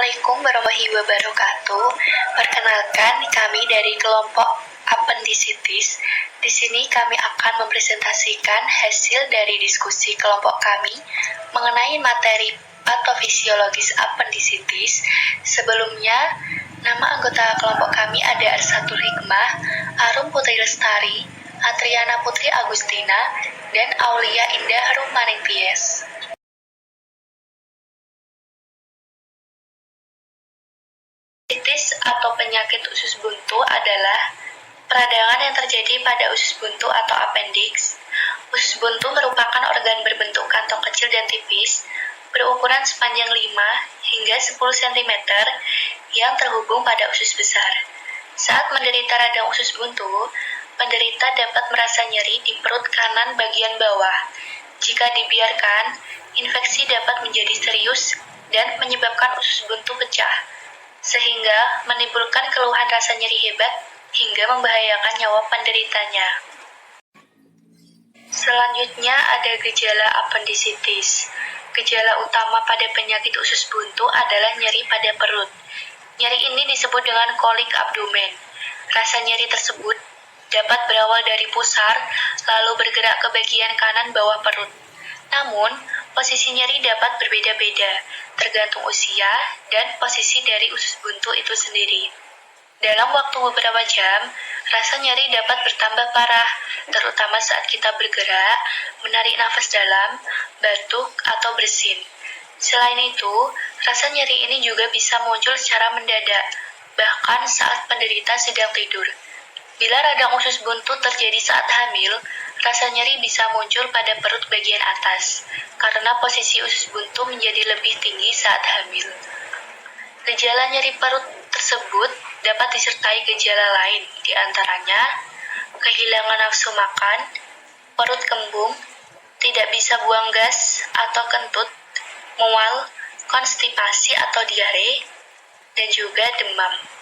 Assalamualaikum warahmatullahi wabarakatuh. Perkenalkan, kami dari kelompok apendisitis. Di sini kami akan mempresentasikan hasil dari diskusi kelompok kami mengenai materi patofisiologis apendisitis. Sebelumnya, nama anggota kelompok kami ada Arsatul Hikmah, Arum Putri Lestari, Atriana Putri Agustina, dan Aulia Indah Rumaningtyas. Apendisitis atau penyakit usus buntu adalah peradangan yang terjadi pada usus buntu atau appendix. Usus buntu merupakan organ berbentuk kantong kecil dan tipis, berukuran sepanjang 5 hingga 10 cm yang terhubung pada usus besar. Saat menderita radang usus buntu, penderita dapat merasa nyeri di perut kanan bagian bawah. Jika dibiarkan, infeksi dapat menjadi serius dan menyebabkan usus buntu pecah, sehingga menimbulkan keluhan rasa nyeri hebat hingga membahayakan nyawa penderitanya. Selanjutnya ada gejala apendisitis. Gejala utama pada penyakit usus buntu adalah nyeri pada perut. Nyeri ini disebut dengan kolik abdomen. Rasa nyeri tersebut dapat berawal dari pusar, lalu bergerak ke bagian kanan bawah perut. Namun, posisi nyeri dapat berbeda-beda, tergantung usia dan posisi dari usus buntu itu sendiri. Dalam waktu beberapa jam, rasa nyeri dapat bertambah parah, terutama saat kita bergerak, menarik nafas dalam, batuk, atau bersin. Selain itu, rasa nyeri ini juga bisa muncul secara mendadak, bahkan saat penderita sedang tidur. Bila radang usus buntu terjadi saat hamil, rasa nyeri bisa muncul pada perut bagian atas, karena posisi usus buntu menjadi lebih tinggi saat hamil. Gejala nyeri perut tersebut dapat disertai gejala lain, diantaranya kehilangan nafsu makan, perut kembung, tidak bisa buang gas atau kentut, mual, konstipasi atau diare, dan juga demam.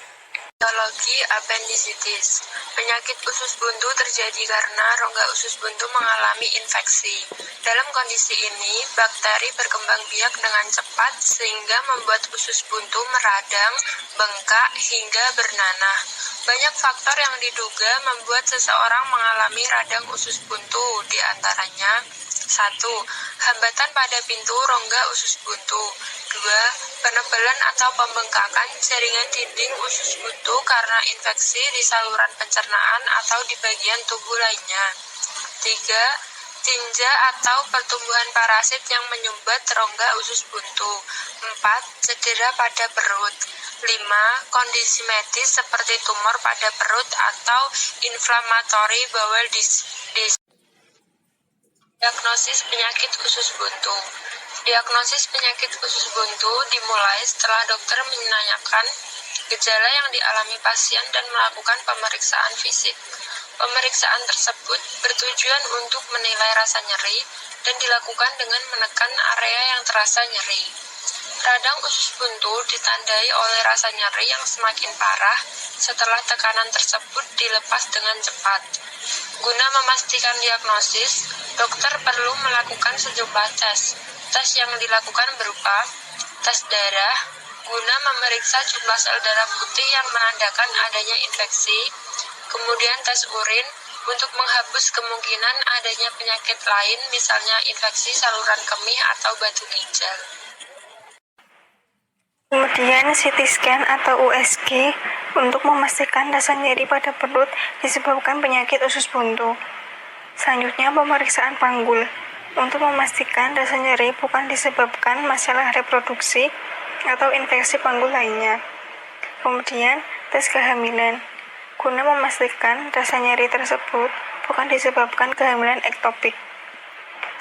Etiologi apendisitis. Penyakit usus buntu terjadi karena rongga usus buntu mengalami infeksi. Dalam kondisi ini, bakteri berkembang biak dengan cepat sehingga membuat usus buntu meradang, bengkak, hingga bernanah. Banyak faktor yang diduga membuat seseorang mengalami radang usus buntu, di antaranya 1. Hambatan pada pintu rongga usus buntu. 2. Penebalan atau pembengkakan jaringan dinding usus buntu karena infeksi di saluran pencernaan atau di bagian tubuh lainnya. 3. Tinja atau pertumbuhan parasit yang menyumbat rongga usus buntu. 4. Cedera pada perut. 5. Kondisi medis seperti tumor pada perut atau inflammatory bowel disease. Diagnosis penyakit usus buntu. Diagnosis penyakit usus buntu dimulai setelah dokter menanyakan gejala yang dialami pasien dan melakukan pemeriksaan fisik. Pemeriksaan tersebut bertujuan untuk menilai rasa nyeri dan dilakukan dengan menekan area yang terasa nyeri. Radang usus buntu ditandai oleh rasa nyeri yang semakin parah setelah tekanan tersebut dilepas dengan cepat. Guna memastikan diagnosis, dokter perlu melakukan sejumlah tes. Tes yang dilakukan berupa tes darah, guna memeriksa jumlah sel darah putih yang menandakan adanya infeksi, kemudian tes urin untuk menghapus kemungkinan adanya penyakit lain, misalnya infeksi saluran kemih atau batu ginjal. Kemudian CT scan atau USG untuk memastikan rasa nyeri pada perut disebabkan penyakit usus buntu. Selanjutnya pemeriksaan panggul untuk memastikan rasa nyeri bukan disebabkan masalah reproduksi atau infeksi panggul lainnya. Kemudian tes kehamilan guna memastikan rasa nyeri tersebut bukan disebabkan kehamilan ektopik.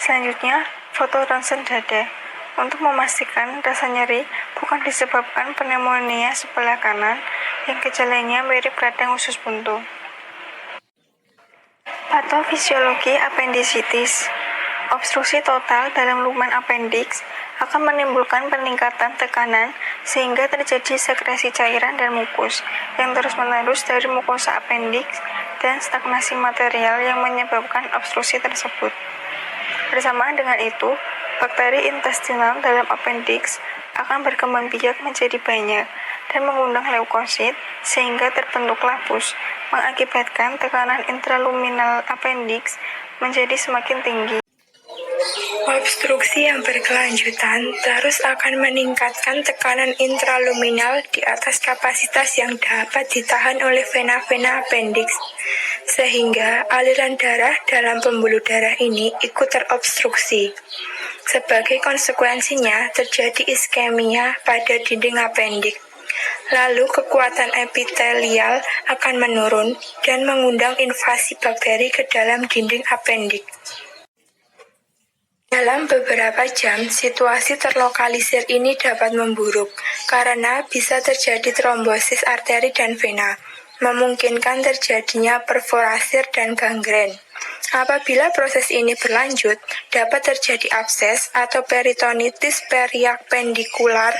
Selanjutnya foto ronsen dada untuk memastikan rasa nyeri bukan disebabkan pneumonia sebelah kanan yang gejalanya mirip radang usus buntu. Patofisiologi apendisitis. Obstruksi total dalam lumen appendix akan menimbulkan peningkatan tekanan sehingga terjadi sekresi cairan dan mukus yang terus-menerus dari mukosa appendix dan stagnasi material yang menyebabkan obstruksi tersebut. Bersamaan dengan itu, bakteri intestinal dalam appendix akan berkembang biak menjadi banyak dan mengundang leukosit sehingga terbentuklah pus, mengakibatkan tekanan intraluminal appendix menjadi semakin tinggi. Obstruksi yang berkelanjutan terus akan meningkatkan tekanan intraluminal di atas kapasitas yang dapat ditahan oleh vena-vena appendix, sehingga aliran darah dalam pembuluh darah ini ikut terobstruksi. Sebagai konsekuensinya, terjadi iskemia pada dinding appendix. Lalu kekuatan epitelial akan menurun dan mengundang invasi bakteri ke dalam dinding appendix. Dalam beberapa jam, situasi terlokalisir ini dapat memburuk karena bisa terjadi trombosis arteri dan vena, memungkinkan terjadinya perforasir dan gangren. Apabila proses ini berlanjut, dapat terjadi abses atau peritonitis periapendikular.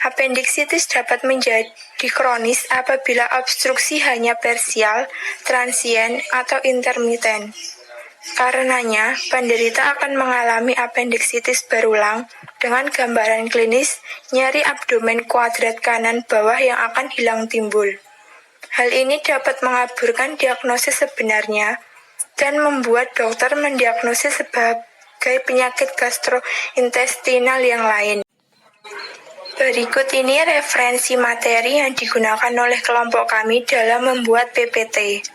Apendiksitis dapat menjadi kronis apabila obstruksi hanya parsial, transien, atau intermiten. Karenanya, penderita akan mengalami apendiksitis berulang dengan gambaran klinis nyeri abdomen kuadrat kanan bawah yang akan hilang timbul. Hal ini dapat mengaburkan diagnosis sebenarnya dan membuat dokter mendiagnosis sebagai penyakit gastrointestinal yang lain. Berikut ini referensi materi yang digunakan oleh kelompok kami dalam membuat PPT.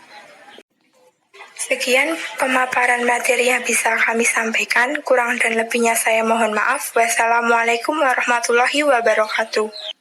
Sekian pemaparan materi yang bisa kami sampaikan. Kurang dan lebihnya saya mohon maaf. Wassalamualaikum warahmatullahi wabarakatuh.